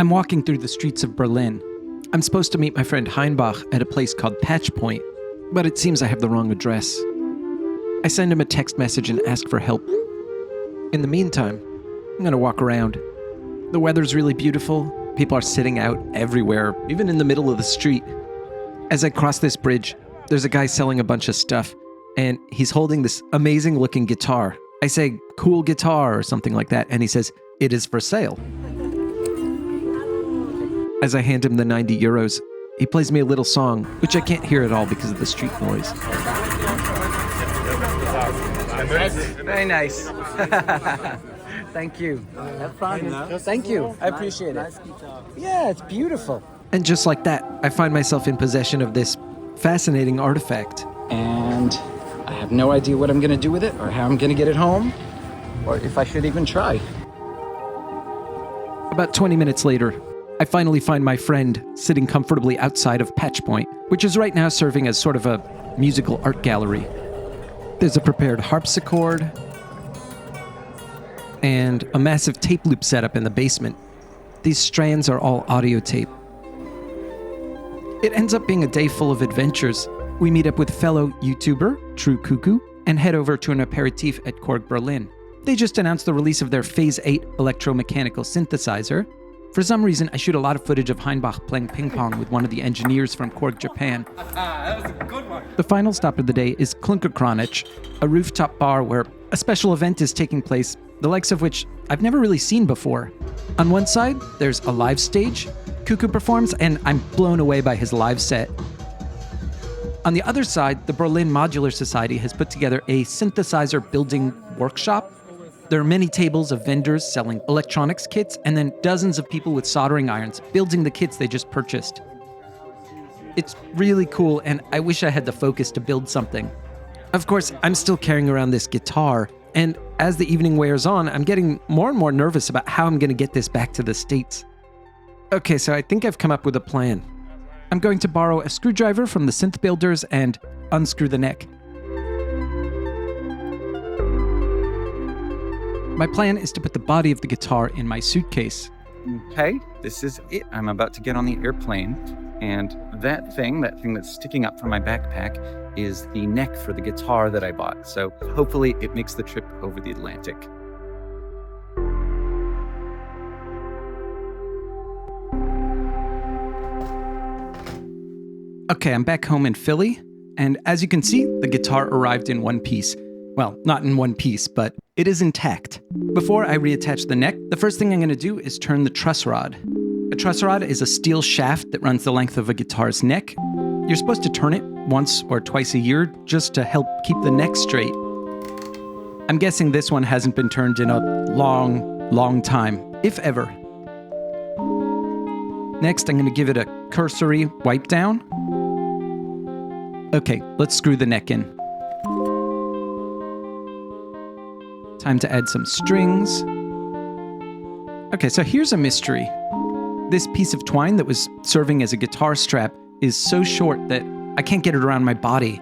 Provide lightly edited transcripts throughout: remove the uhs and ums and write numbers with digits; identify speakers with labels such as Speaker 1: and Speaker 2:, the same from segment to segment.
Speaker 1: I'm walking through the streets of Berlin. I'm supposed to meet my friend Heinbach at a place called Patch Point, but it seems I have the wrong address. I send him a text message and ask for help. In the meantime, I'm gonna walk around. The weather's really beautiful. People are sitting out everywhere, even in the middle of the street. As I cross this bridge, there's a guy selling a bunch of stuff, and he's holding this amazing looking guitar. I say, "Cool guitar," or something like that, and he says, "It is for sale." As I hand him the 90 euros, he plays me a little song, which I can't hear at all because of the street noise. Very nice. Thank you. Have fun. Thank you. I appreciate it. Yeah, it's beautiful. And just like that, I find myself in possession of this fascinating artifact.
Speaker 2: And I have no idea what I'm going to do with it, or how I'm going to get it home, or if I should even try.
Speaker 1: About 20 minutes later, I finally find my friend sitting comfortably outside of Patch Point, which is right now serving as sort of a musical art gallery. There's a prepared harpsichord and a massive tape loop setup in the basement. These strands are all audio tape. It ends up being a day full of adventures. We meet up with fellow YouTuber, True Cuckoo, and head over to an aperitif at Korg Berlin. They just announced the release of their Phase 8 electromechanical synthesizer. For some reason, I shoot a lot of footage of Heinbach playing ping pong with one of the engineers from Korg Japan.
Speaker 3: That was a good one.
Speaker 1: The final stop of the day is Klunkerkranich, a rooftop bar where a special event is taking place, the likes of which I've never really seen before. On one side, there's a live stage. Cuckoo performs, and I'm blown away by his live set. On the other side, the Berlin Modular Society has put together a synthesizer building workshop. There are many tables of vendors selling electronics kits, and then dozens of people with soldering irons building the kits they just purchased. It's really cool, and I wish I had the focus to build something. Of course, I'm still carrying around this guitar, and as the evening wears on, I'm getting more and more nervous about how I'm going to get this back to the States. Okay, so I think I've come up with a plan. I'm going to borrow a screwdriver from the synth builders and unscrew the neck. My plan is to put the body of the guitar in my suitcase.
Speaker 4: Okay, this is it. I'm about to get on the airplane, and that thing that's sticking up from my backpack is the neck for the guitar that I bought. So hopefully it makes the trip over the Atlantic.
Speaker 1: Okay, I'm back home in Philly, and as you can see, the guitar arrived in one piece. Well, not in one piece, but it is intact. Before I reattach the neck, the first thing I'm going to do is turn the truss rod. A truss rod is a steel shaft that runs the length of a guitar's neck. You're supposed to turn it once or twice a year just to help keep the neck straight. I'm guessing this one hasn't been turned in a long time, if ever. Next, I'm going to give it a cursory wipe down. Okay, let's screw the neck in. Time to add some strings. Okay, so here's a mystery. This piece of twine that was serving as a guitar strap is so short that I can't get it around my body.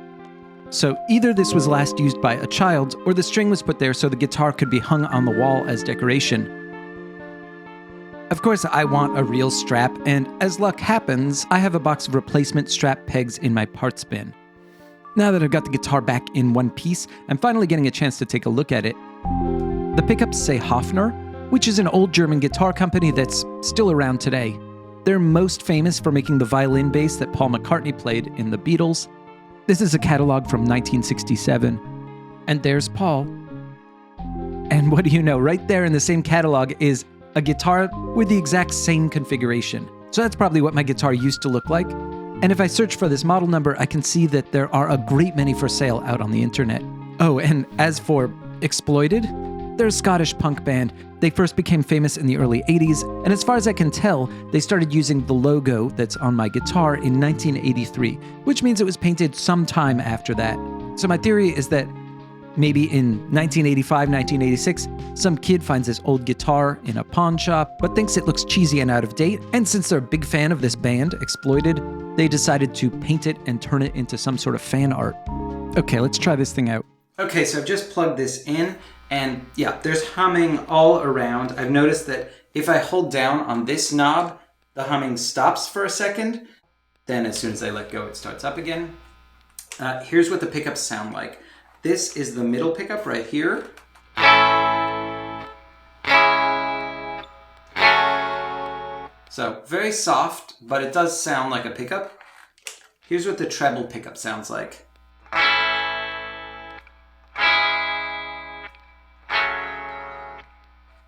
Speaker 1: So either this was last used by a child, or the string was put there so the guitar could be hung on the wall as decoration. Of course, I want a real strap, and as luck happens, I have a box of replacement strap pegs in my parts bin. Now that I've got the guitar back in one piece, I'm finally getting a chance to take a look at it. The pickups say Hofner, which is an old German guitar company that's still around today. They're most famous for making the violin bass that Paul McCartney played in the Beatles. This is a catalog from 1967. And there's Paul. And what do you know, right there in the same catalog is a guitar with the exact same configuration. So that's probably what my guitar used to look like. And if I search for this model number, I can see that there are a great many for sale out on the internet. Oh, and as for Exploited, they're a Scottish punk band. They first became famous in the early 80s, and as far as I can tell, they started using the logo that's on my guitar in 1983, which means it was painted sometime after that. So my theory is that maybe in 1985, 1986, some kid finds this old guitar in a pawn shop, but thinks it looks cheesy and out of date, and since they're a big fan of this band, Exploited, they decided to paint it and turn it into some sort of fan art. Okay, let's try this thing out. Okay, so I've just plugged this in, and yeah, there's humming all around. I've noticed that If I hold down on this knob, the humming stops for a second. Then as soon as I let go, it starts up again. Here's what the pickups sound like. This is the middle pickup right here. So very soft, but it does sound like a pickup. Here's what the treble pickup sounds like.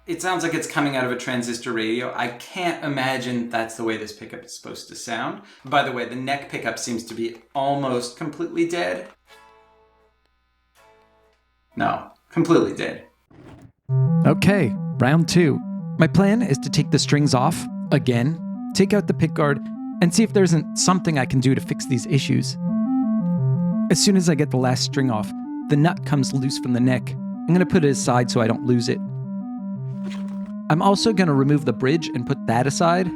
Speaker 1: It sounds like it's coming out of a transistor radio. I can't imagine that's the way this pickup is supposed to sound. By the way, the neck pickup seems to be almost completely dead. No, completely dead.
Speaker 3: Okay, round 2. My plan is to take the strings off, again, take out the pickguard, and see if there isn't something I can do to fix these issues. As soon as I get the last string off, the nut comes loose from the neck. I'm going to put it aside so I don't lose it. I'm also going to remove the bridge and put that aside.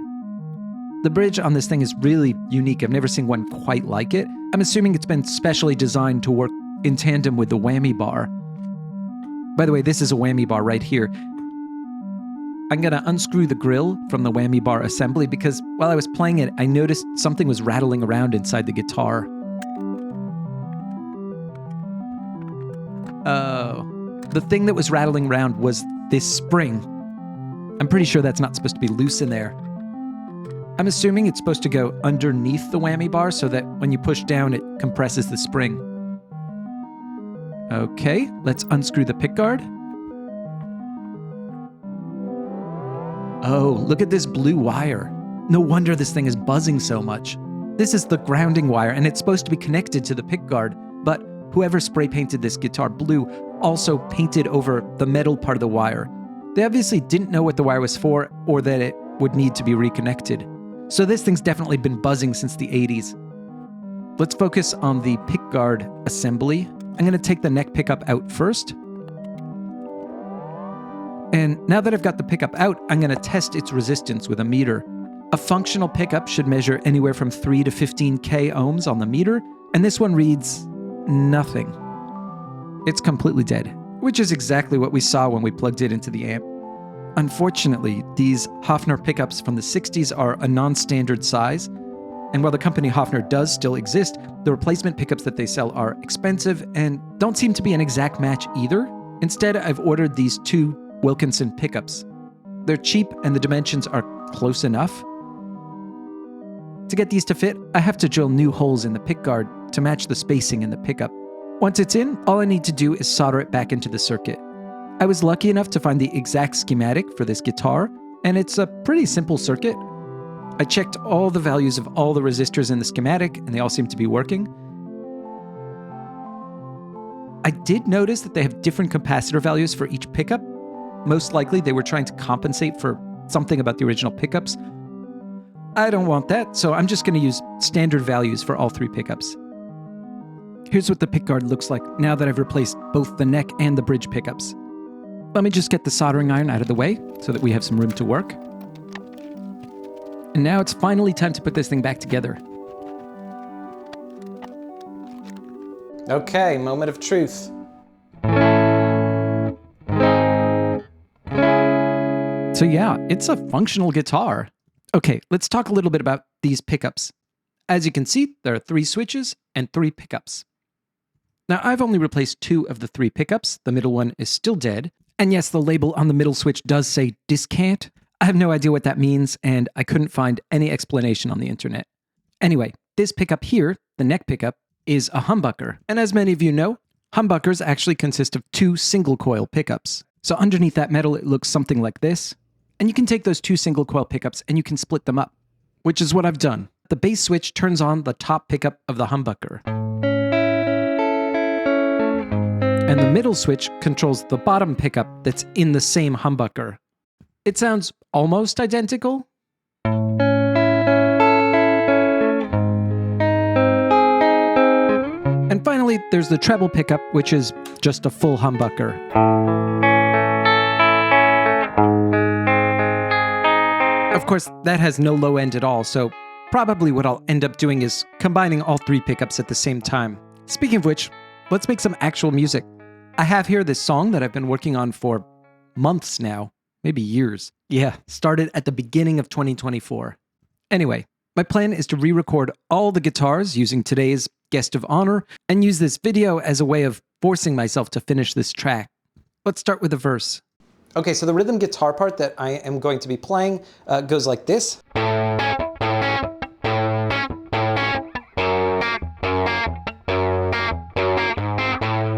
Speaker 3: The bridge on this thing is really unique. I've never seen one quite like it. I'm assuming it's been specially designed to work in tandem with the whammy bar. By the way, this is a whammy bar right here. I'm going to unscrew the grill from the whammy bar assembly because while I was playing it, I noticed something was rattling around inside the guitar. The thing that was rattling around was this spring. I'm pretty sure that's not supposed to be loose in there. I'm assuming it's supposed to go underneath the whammy bar so that when you push down, it compresses the spring. Okay, let's unscrew the pickguard. Oh, look at this blue wire. No wonder this thing is buzzing so much. This is the grounding wire, and it's supposed to be connected to the pickguard, but whoever spray painted this guitar blue also painted over the metal part of the wire. They obviously didn't know what the wire was for or that it would need to be reconnected. So this thing's definitely been buzzing since the 80s. Let's focus on the pickguard assembly. I'm going to take the neck pickup out first. And now that I've got the pickup out, I'm going to test its resistance with a meter. A functional pickup should measure anywhere from 3 to 15k ohms on the meter, and this one reads nothing. It's completely dead, which is exactly what we saw when we plugged it into the amp. Unfortunately, these Hofner pickups from the 60s are a non-standard size, and while the company Hofner does still exist, the replacement pickups that they sell are expensive and don't seem to be an exact match either. Instead, I've ordered these 2 Wilkinson pickups. They're cheap and the dimensions are close enough. To get these to fit, I have to drill new holes in the pickguard to match the spacing in the pickup. Once it's in, all I need to do is solder it back into the circuit. I was lucky enough to find the exact schematic for this guitar, and it's a pretty simple circuit. I checked all the values of all the resistors in the schematic, and they all seem to be working. I did notice that they have different capacitor values for each pickup. Most likely, they were trying to compensate for something about the original pickups. I don't want that, so I'm just going to use standard values for all 3 pickups. Here's what the pickguard looks like now that I've replaced both the neck and the bridge pickups. Let me just get the soldering iron out of the way so that we have some room to work. And now it's finally time to put this thing back together.
Speaker 1: Okay, moment of truth.
Speaker 3: So yeah, it's a functional guitar. Okay, let's talk a little bit about these pickups. As you can see, there are 3 switches and 3 pickups. Now, I've only replaced 2 of the 3 pickups. The middle one is still dead. And yes, the label on the middle switch does say discant. I have no idea what that means, and I couldn't find any explanation on the internet. Anyway, this pickup here, the neck pickup, is a humbucker. And as many of you know, humbuckers actually consist of 2 single coil pickups. So underneath that metal, it looks something like this. And you can take those 2 single coil pickups and you can split them up, which is what I've done. The bass switch turns on the top pickup of the humbucker. And the middle switch controls the bottom pickup that's in the same humbucker. It sounds almost identical. And finally, there's the treble pickup, which is just a full humbucker. Of course, that has no low end at all, so probably what I'll end up doing is combining all 3 pickups at the same time. Speaking of which, let's make some actual music. I have here this song that I've been working on for months now, maybe years. Yeah, started at the beginning of 2024. Anyway, my plan is to re-record all the guitars using today's guest of honor and use this video as a way of forcing myself to finish this track. Let's start with the verse. Okay, so the rhythm guitar part that I am going to be playing goes like this.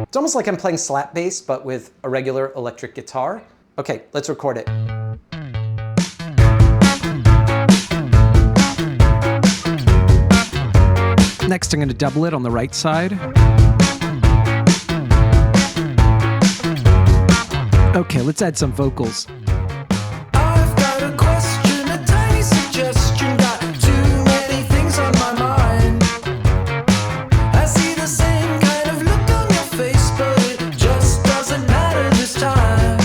Speaker 3: It's almost like I'm playing slap bass, but with a regular electric guitar. Okay, let's record it. Next, I'm going to double it on the right side. Okay, let's add some vocals.
Speaker 5: I've got a question, a tiny suggestion, got too many things on my mind. I see the same kind of look on your face, but it just doesn't matter this time.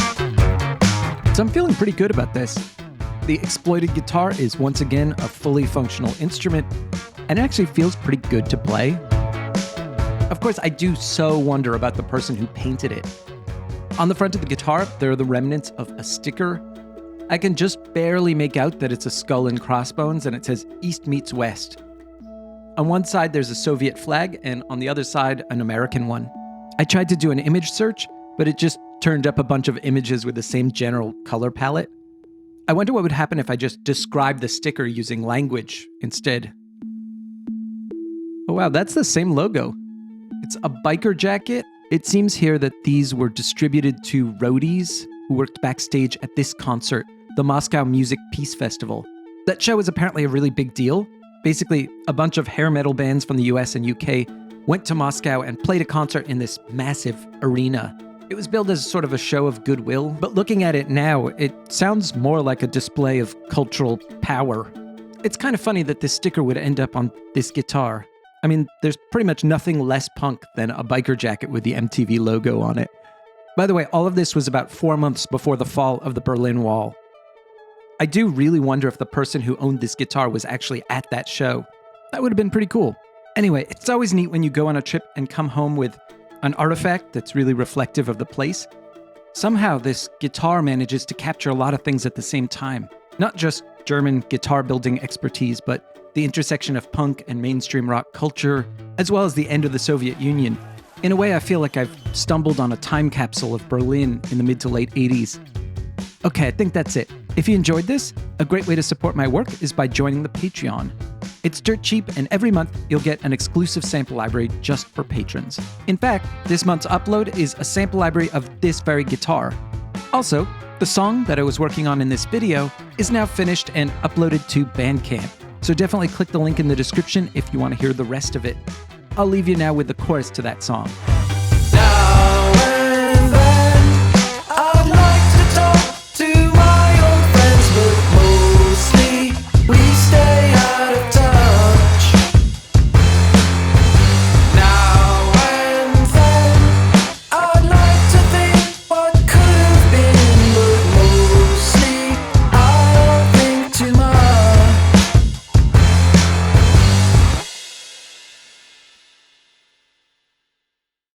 Speaker 3: So I'm feeling pretty good about this. The exploited guitar is once again a fully functional instrument, and it actually feels pretty good to play. Of course, I do so wonder about the person who painted it. On the front of the guitar, there are the remnants of a sticker. I can just barely make out that it's a skull and crossbones, and it says East meets West. On one side, there's a Soviet flag, and on the other side, an American one. I tried to do an image search, but it just turned up a bunch of images with the same general color palette. I wonder what would happen if I just described the sticker using language instead. Oh wow, that's the same logo. It's a biker jacket. It seems here that these were distributed to roadies who worked backstage at this concert, the Moscow Music Peace Festival. That show was apparently a really big deal. Basically, a bunch of hair metal bands from the US and UK went to Moscow and played a concert in this massive arena. It was billed as sort of a show of goodwill, but looking at it now, it sounds more like a display of cultural power. It's kind of funny that this sticker would end up on this guitar. I mean, there's pretty much nothing less punk than a biker jacket with the MTV logo on it. By the way, all of this was about 4 months before the fall of the Berlin Wall. I do really wonder if the person who owned this guitar was actually at that show. That would have been pretty cool. Anyway, it's always neat when you go on a trip and come home with an artifact that's really reflective of the place. Somehow, this guitar manages to capture a lot of things at the same time. Not just German guitar building expertise, but the intersection of punk and mainstream rock culture, as well as the end of the Soviet Union. In a way, I feel like I've stumbled on a time capsule of Berlin in the mid to late 80s. Okay, I think that's it. If you enjoyed this, a great way to support my work is by joining the Patreon. It's dirt cheap, and every month you'll get an exclusive sample library just for patrons. In fact, this month's upload is a sample library of this very guitar. Also, the song that I was working on in this video is now finished and uploaded to Bandcamp. So definitely click the link in the description if you want to hear the rest of it. I'll leave you now with the chorus to that song.